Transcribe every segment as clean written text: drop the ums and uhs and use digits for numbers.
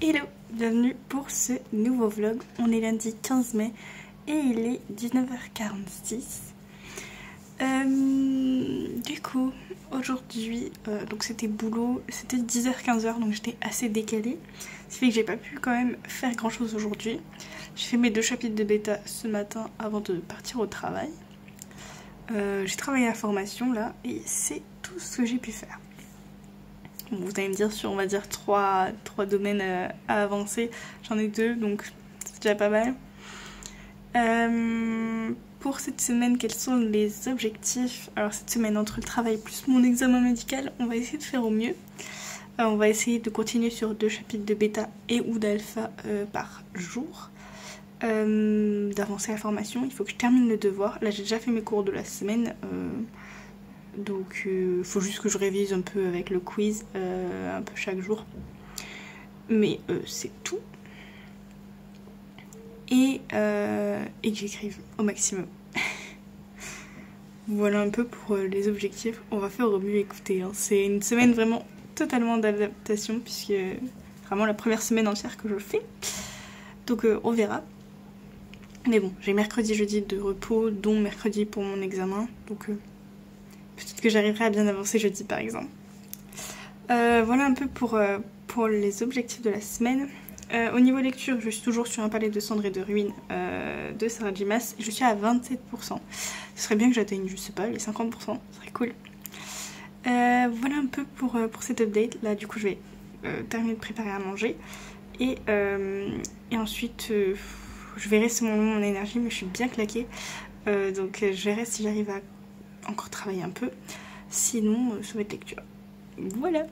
Hello, bienvenue pour ce nouveau vlog. On est lundi 15 mai et il est 19h46. Du coup, aujourd'hui, donc c'était boulot, c'était 10h-15h, donc j'étais assez décalée. Ce qui fait que j'ai pas pu quand même faire grand chose aujourd'hui. J'ai fait mes 2 chapitres de bêta ce matin avant de partir au travail. J'ai travaillé à la formation là et c'est tout ce que j'ai pu faire. Bon, vous allez me dire sur on va dire 3 domaines à avancer, j'en ai 2 donc c'est déjà pas mal. Pour cette semaine, quels sont les objectifs? Alors cette semaine, entre le travail plus mon examen médical, on va essayer de faire au mieux. On va essayer de continuer sur 2 chapitres de bêta et ou d'alpha par jour. D'avancer à la formation, il faut que je termine le devoir. Là j'ai déjà fait mes cours de la semaine, donc il faut juste que je révise un peu avec le quiz, un peu chaque jour. Mais c'est tout. Et que j'écrive au maximum. Voilà un peu pour les objectifs. On va faire au mieux, écoutez, hein. C'est une semaine vraiment totalement d'adaptation puisque vraiment la première semaine entière que je fais. Donc on verra. Mais bon, j'ai mercredi, jeudi de repos, dont mercredi pour mon examen. Donc peut-être que j'arriverai à bien avancer jeudi par exemple. Voilà un peu pour les objectifs de la semaine. Au niveau lecture, je suis toujours sur un palais de cendres et de ruines de Sarah J. Maas. Je suis à 27%. Ce serait bien que j'atteigne, je sais pas, les 50%. Ce serait cool. Voilà un peu pour cette update. Là, du coup, je vais terminer de préparer à manger. Et ensuite, je verrai selon mon énergie, mais je suis bien claquée. Donc, je verrai si j'arrive à encore travailler un peu. Sinon, ça va être lecture. Voilà.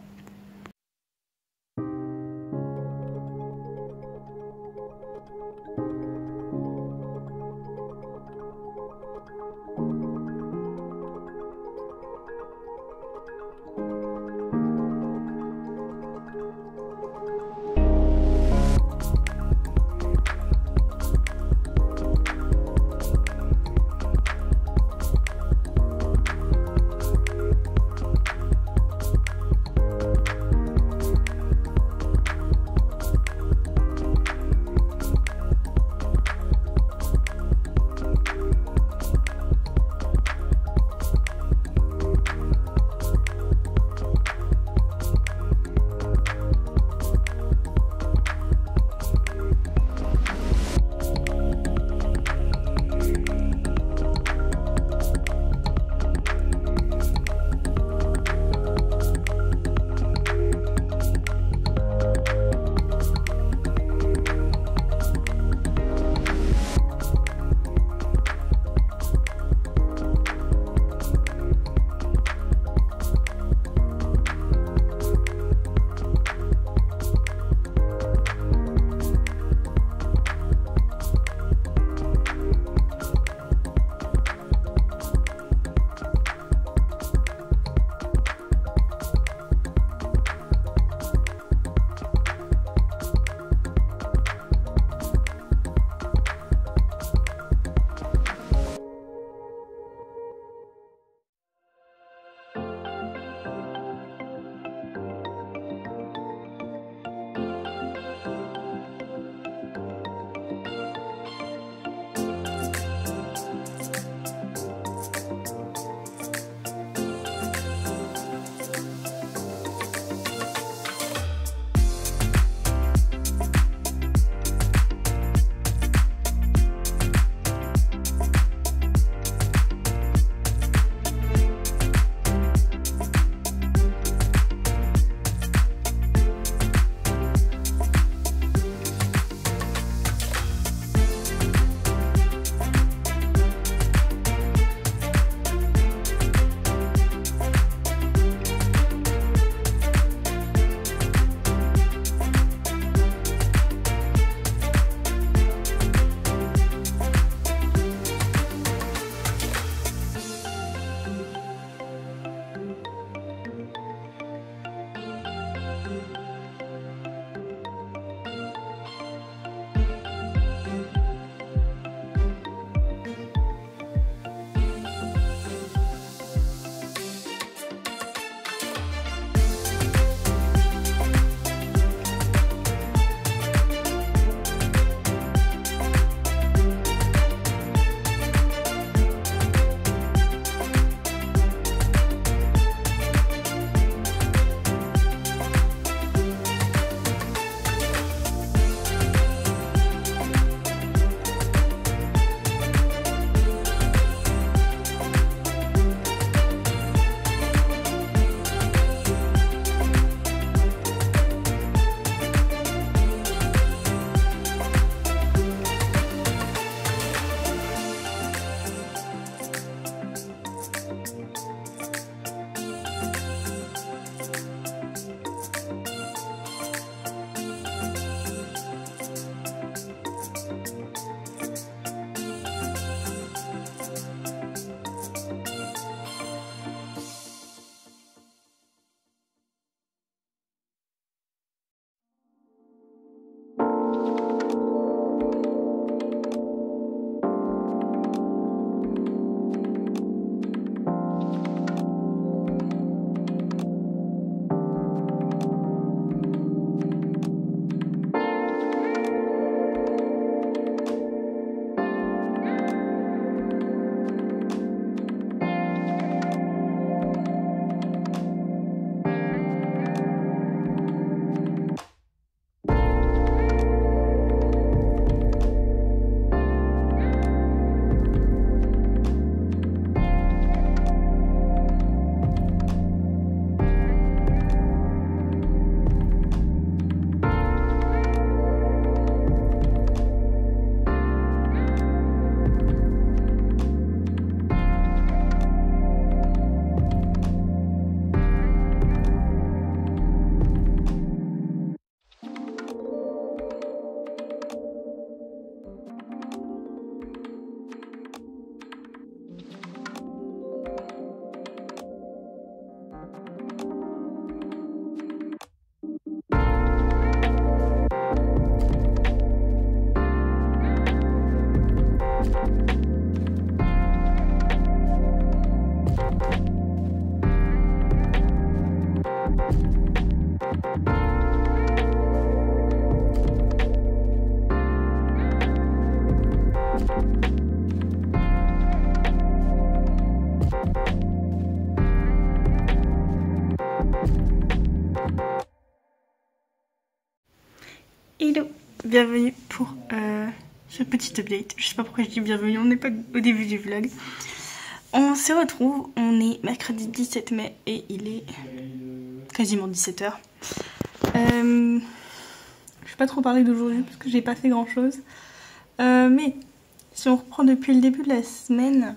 Hello, bienvenue pour ce petit update. Je sais pas pourquoi je dis bienvenue, on n'est pas au début du vlog. On se retrouve, on est mercredi 17 mai et il est quasiment 17 h. Je vais pas trop parler d'aujourd'hui parce que j'ai pas fait grand chose. Mais si on reprend depuis le début de la semaine,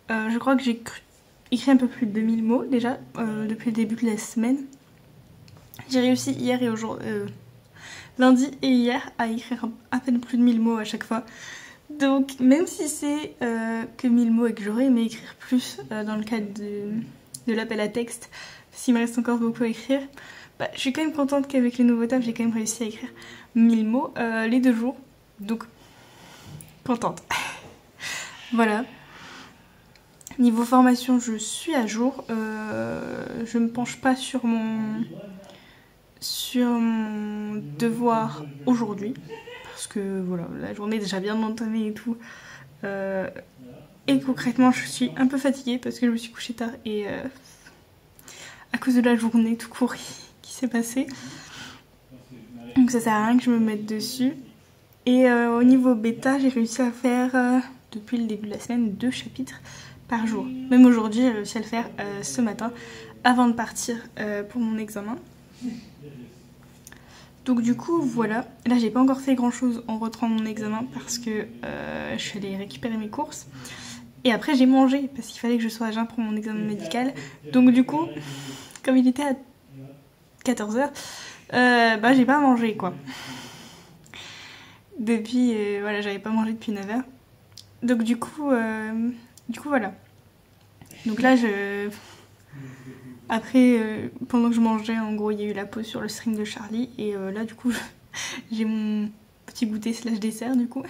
je crois que j'ai écrit un peu plus de 2000 mots déjà depuis le début de la semaine. J'ai réussi hier et aujourd'hui, lundi et hier, à écrire à peine plus de 1000 mots à chaque fois. Donc même si c'est que 1000 mots et que j'aurais aimé écrire plus dans le cadre de l'appel à texte, s'il me reste encore beaucoup à écrire, bah, je suis quand même contente qu'avec les nouveaux tafs j'ai quand même réussi à écrire 1000 mots les 2 jours. Donc contente. Voilà. Niveau formation, je suis à jour. Je me penche pas sur mon devoir aujourd'hui parce que voilà, la journée est déjà bien entamée et tout. Et concrètement, je suis un peu fatiguée parce que je me suis couchée tard et à cause de la journée tout court qui s'est passée. Donc ça sert à rien que je me mette dessus. Et au niveau bêta, j'ai réussi à faire depuis le début de la semaine 2 chapitres par jour. Même aujourd'hui, j'ai réussi à le faire ce matin avant de partir pour mon examen. Donc du coup voilà, là j'ai pas encore fait grand chose en rentrant mon examen parce que je suis allée récupérer mes courses. Et après j'ai mangé parce qu'il fallait que je sois à jeun pour mon examen médical. Donc du coup, comme il était à 14 h, bah j'ai pas mangé quoi. Depuis, voilà, j'avais pas mangé depuis 9 h. Donc du coup voilà. Donc là après, pendant que je mangeais, en gros, il y a eu la pause sur le stream de Charlie. Et là, du coup, j'ai mon petit goûter slash dessert, du coup.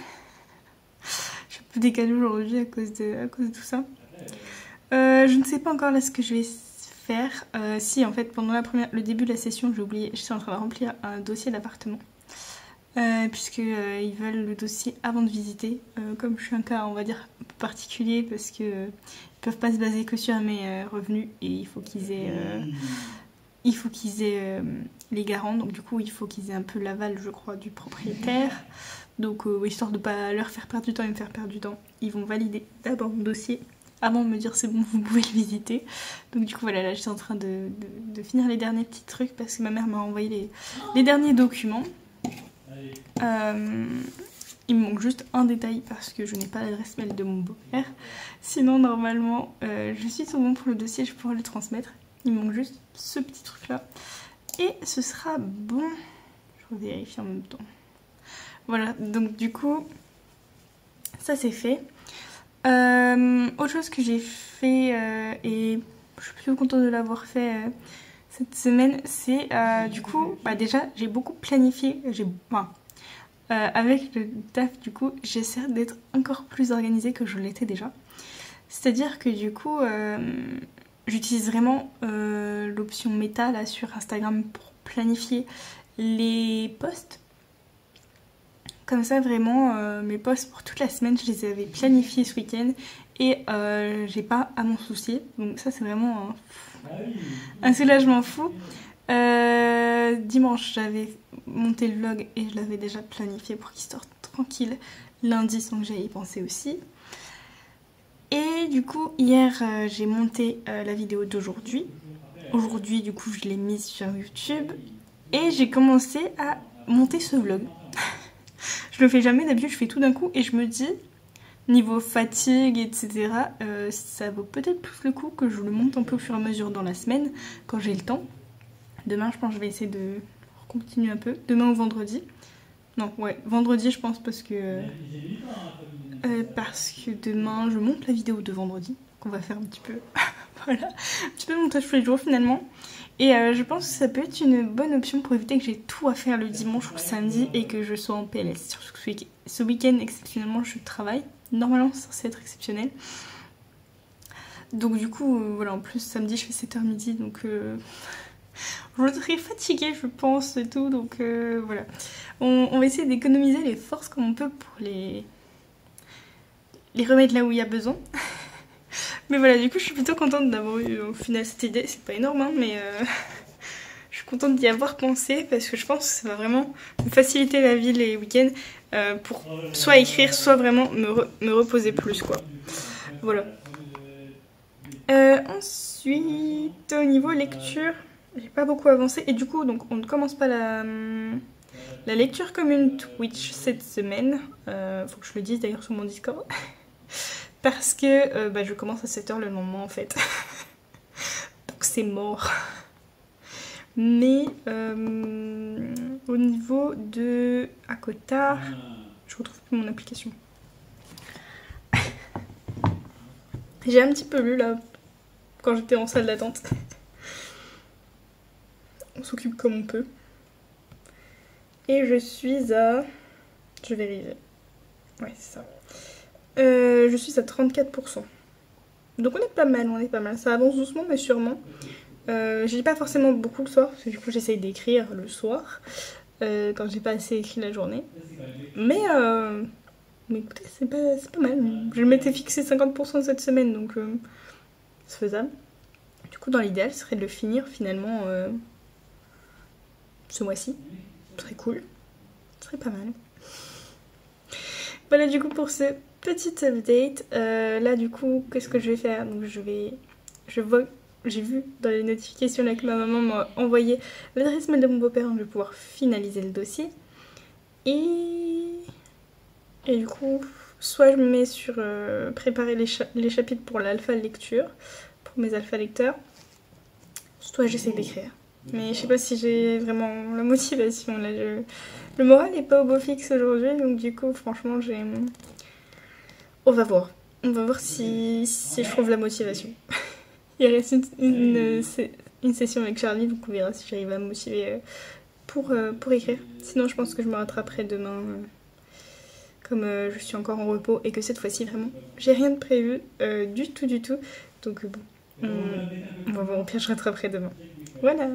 Je suis un peu décalée aujourd'hui à cause de tout ça. Je ne sais pas encore là ce que je vais faire. Si, en fait, pendant le début de la session, j'ai oublié, j'étais en train de remplir un dossier d'appartement. Puisqu'ils veulent le dossier avant de visiter. Comme je suis un cas, on va dire, un peu particulier, parce que peuvent pas se baser que sur mes revenus et il faut qu'ils aient les garants, donc du coup il faut qu'ils aient un peu l'aval je crois du propriétaire, donc histoire de pas leur faire perdre du temps et me faire perdre du temps, ils vont valider d'abord mon dossier avant de me dire c'est bon vous pouvez le visiter. Donc du coup voilà, là j'étais en train de finir les derniers petits trucs parce que ma mère m'a envoyé les derniers documents. Il me manque juste un détail parce que je n'ai pas l'adresse mail de mon beau-père. Sinon, normalement, je suis tout bon pour le dossier, je pourrais le transmettre. Il me manque juste ce petit truc-là. Et ce sera bon. Je vais vérifier en même temps. Voilà, donc du coup, ça c'est fait. Autre chose que j'ai fait, et je suis plutôt contente de l'avoir fait cette semaine, c'est du coup, bah déjà, j'ai beaucoup planifié. Avec le taf du coup j'essaie d'être encore plus organisée que je l'étais déjà, c'est à dire que du coup j'utilise vraiment l'option méta là sur Instagram pour planifier les posts, comme ça vraiment mes posts pour toute la semaine je les avais planifiés ce week-end et j'ai pas à m'en soucier, donc ça c'est vraiment un soulagement fou. Dimanche j'avais monté le vlog et je l'avais déjà planifié pour qu'il sorte tranquille lundi sans que j'aille y penser aussi. Et du coup hier j'ai monté la vidéo d'aujourd'hui. Aujourd'hui du coup je l'ai mise sur YouTube et j'ai commencé à monter ce vlog. Je le fais jamais, d'habitude je fais tout d'un coup et je me dis niveau fatigue etc ça vaut peut-être plus le coup que je le monte un peu au fur et à mesure dans la semaine quand j'ai le temps. Demain je pense que je vais essayer de continuer un peu. Demain ou vendredi. Non, ouais, vendredi je pense parce que demain je monte la vidéo de vendredi. Qu'on va faire un petit peu voilà, un petit peu de montage tous les jours finalement. Et je pense que ça peut être une bonne option pour éviter que j'ai tout à faire le dimanche ou le samedi et que je sois en PLS. Surtout que ce week-end exceptionnellement je travaille. Normalement c'est censé être exceptionnel. Donc du coup voilà, en plus samedi je fais 7 h midi donc je serai fatiguée je pense et tout, donc voilà. On va essayer d'économiser les forces comme on peut pour les remettre là où il y a besoin. Mais voilà, du coup je suis plutôt contente d'avoir eu au final cette idée, c'est pas énorme hein, mais je suis suis contente d'y avoir pensé parce que je pense que ça va vraiment me faciliter la vie les week-ends pour soit écrire, soit vraiment me reposer plus quoi. Voilà. Ensuite, au niveau lecture, j'ai pas beaucoup avancé et du coup, donc on ne commence pas la lecture commune Twitch cette semaine. Faut que je le dise d'ailleurs sur mon Discord. Parce que je commence à 7h le lendemain en fait. Donc c'est mort. Mais au niveau de Akota, je retrouve plus mon application. J'ai un petit peu lu là quand j'étais en salle d'attente. On s'occupe comme on peut. Et je suis à... Je vérifie. Ouais, c'est ça. Je suis à 34%. Donc on est pas mal, Ça avance doucement mais sûrement. Je lis pas forcément beaucoup le soir, parce que du coup j'essaye d'écrire le soir, quand j'ai pas assez écrit la journée. Mais écoutez, c'est pas mal. Je m'étais fixé 50% cette semaine, donc c'est faisable. Du coup dans l'idéal, ce serait de le finir finalement ce mois-ci. Ce serait cool. Ce serait pas mal. Voilà du coup pour ce petit update. Là du coup, qu'est-ce que je vais faire? Donc j'ai vu dans les notifications là que ma maman m'a envoyé l'adresse mail de mon beau-père, donc je vais pouvoir finaliser le dossier. Et du coup, soit je me mets sur préparer les chapitres pour l'alpha lecture, pour mes alpha lecteurs, soit j'essaie d'écrire. Mais je sais pas si j'ai vraiment la motivation là. Le moral est pas au beau fixe aujourd'hui, donc du coup, franchement, on va voir. On va voir si je trouve la motivation. Il reste une session avec Charlie, donc on verra si j'arrive à me motiver pour écrire. Sinon, je pense que je me rattraperai demain, comme je suis encore en repos et que cette fois-ci, vraiment, j'ai rien de prévu du tout. Donc bon, on va voir, au pire, je rattraperai demain. Voilà.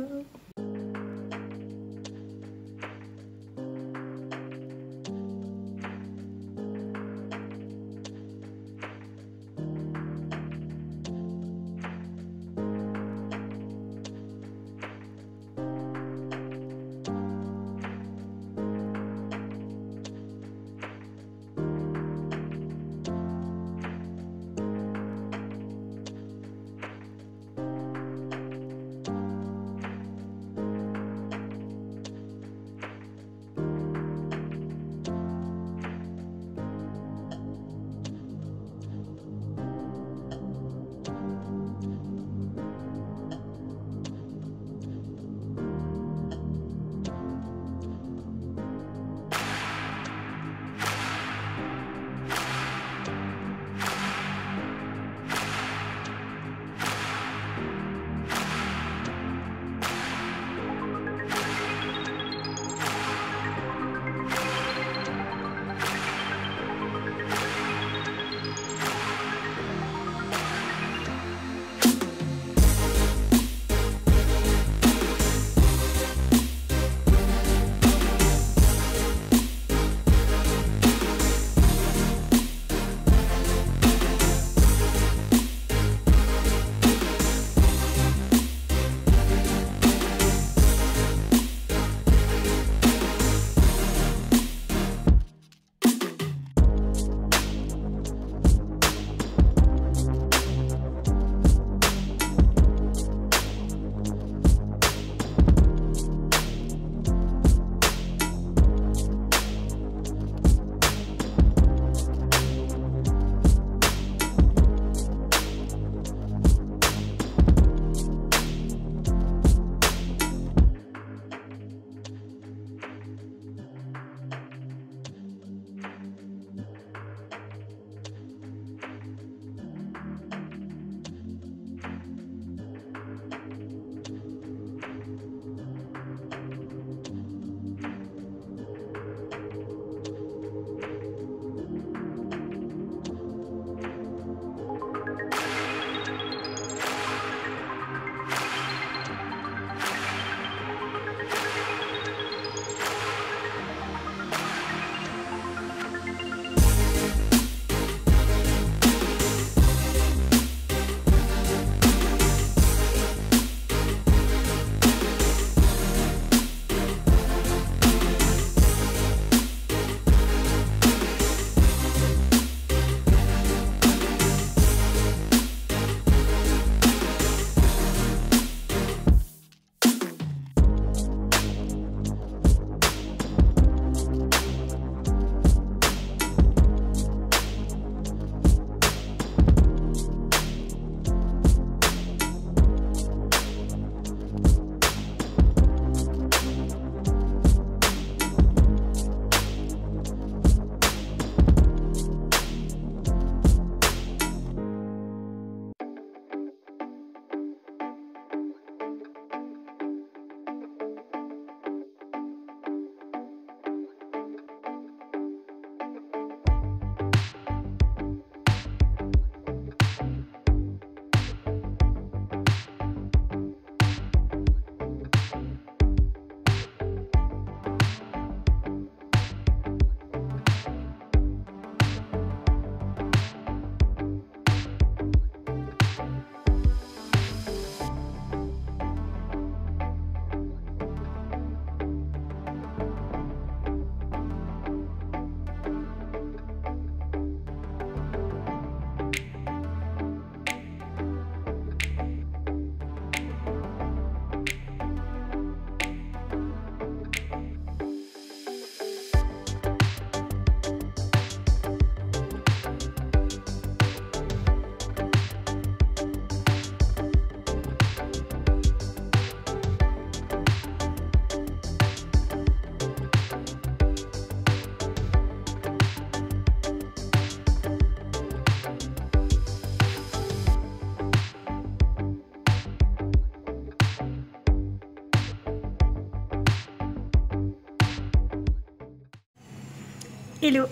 Hello,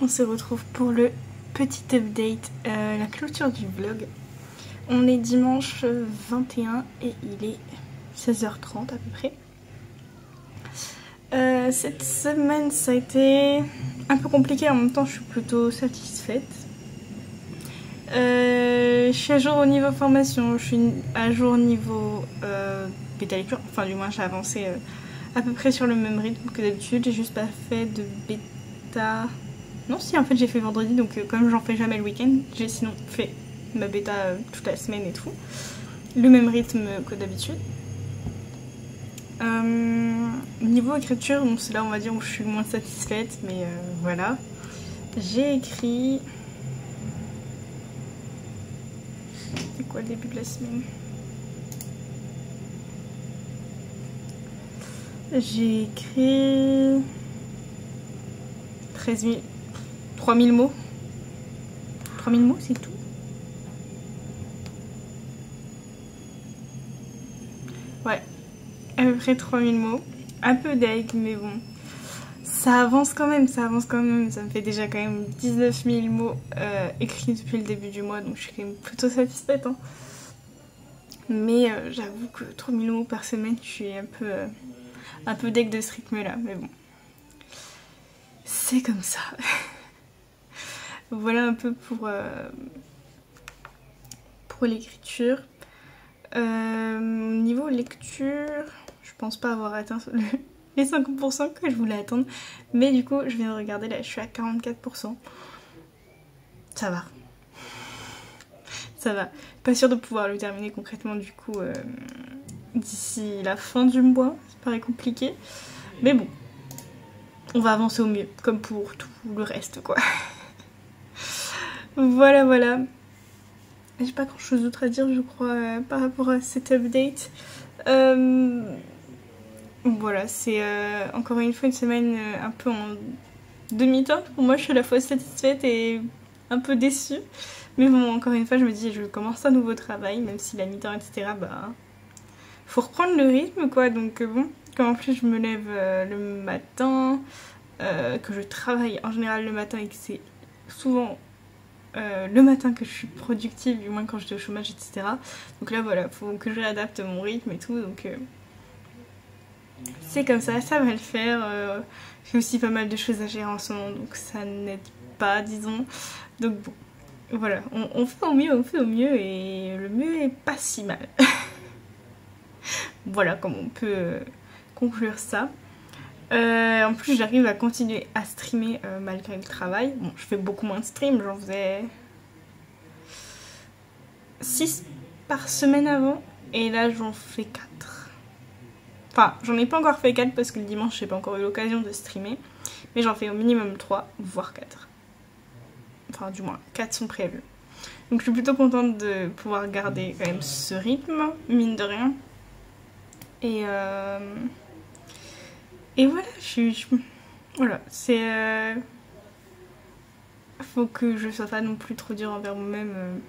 on se retrouve pour le petit update, la clôture du vlog. On est dimanche 21 et il est 16h30 à peu près. Cette semaine ça a été un peu compliqué, en même temps je suis plutôt satisfaite. Je suis à jour au niveau formation, je suis à jour au niveau bêta lecture, enfin du moins j'ai avancé à peu près sur le même rythme que d'habitude. J'ai juste pas fait de bêta. Non, si, en fait j'ai fait vendredi, donc comme j'en fais jamais le week-end, j'ai sinon fait ma bêta toute la semaine et tout. Le même rythme que d'habitude. Niveau écriture, bon, c'est là on va dire où je suis moins satisfaite, mais voilà. J'ai écrit... C'est quoi le début de la semaine? J'ai écrit 3000 mots. 3000 mots, c'est tout. Ouais, à peu près 3000 mots. Un peu deg, mais bon. Ça avance quand même, ça avance quand même. Ça me fait déjà quand même 19 000 mots écrits depuis le début du mois, donc je suis quand même plutôt satisfaite. Hein. Mais j'avoue que 3000 mots par semaine, je suis un peu deg de ce rythme-là, mais bon. C'est comme ça. Voilà un peu pour l'écriture. Niveau lecture, je pense pas avoir atteint les 50% que je voulais atteindre. Mais du coup, je viens de regarder, là, je suis à 44%. Ça va. Ça va. Pas sûre de pouvoir le terminer concrètement, du coup, d'ici la fin du mois. Ça paraît compliqué. Mais bon, on va avancer au mieux, comme pour tout le reste, quoi. Voilà, voilà. J'ai pas grand chose d'autre à dire, je crois, par rapport à cet update. Voilà, c'est encore une fois une semaine un peu en demi-teinte. Pour moi, je suis à la fois satisfaite et un peu déçue. Mais bon, encore une fois, je me dis, je commence un nouveau travail, même si la mi-temps, etc., bah, faut reprendre le rythme, quoi. Donc bon, comme en plus je me lève le matin, que je travaille en général le matin et que c'est souvent le matin que je suis productive, du moins quand j'étais au chômage, etc. Donc là, voilà, faut que je réadapte mon rythme et tout, donc c'est comme ça va le faire. J'ai aussi pas mal de choses à gérer en ce moment, donc ça n'aide pas, disons. Donc bon, voilà, on fait au mieux, et le mieux est pas si mal. Voilà comment on peut conclure ça. En plus j'arrive à continuer à streamer malgré le travail. Bon, je fais beaucoup moins de streams, j'en faisais 6 par semaine avant, et là j'en fais 4. Enfin, j'en ai pas encore fait 4 parce que le dimanche j'ai pas encore eu l'occasion de streamer, mais j'en fais au minimum 3, voire 4. Enfin, du moins 4 sont prévus. Donc je suis plutôt contente de pouvoir garder quand même ce rythme, mine de rien. Et voilà, voilà, c'est... faut que je sois pas non plus trop dure envers moi-même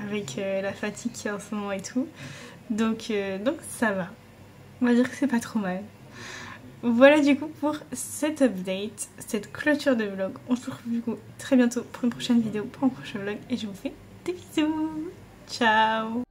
avec la fatigue qu'il y a en ce moment et tout. Donc ça va. On va dire que c'est pas trop mal. Voilà du coup pour cet update, cette clôture de vlog. On se retrouve du coup très bientôt pour une prochaine vidéo, pour un prochain vlog. Et je vous fais des bisous. Ciao.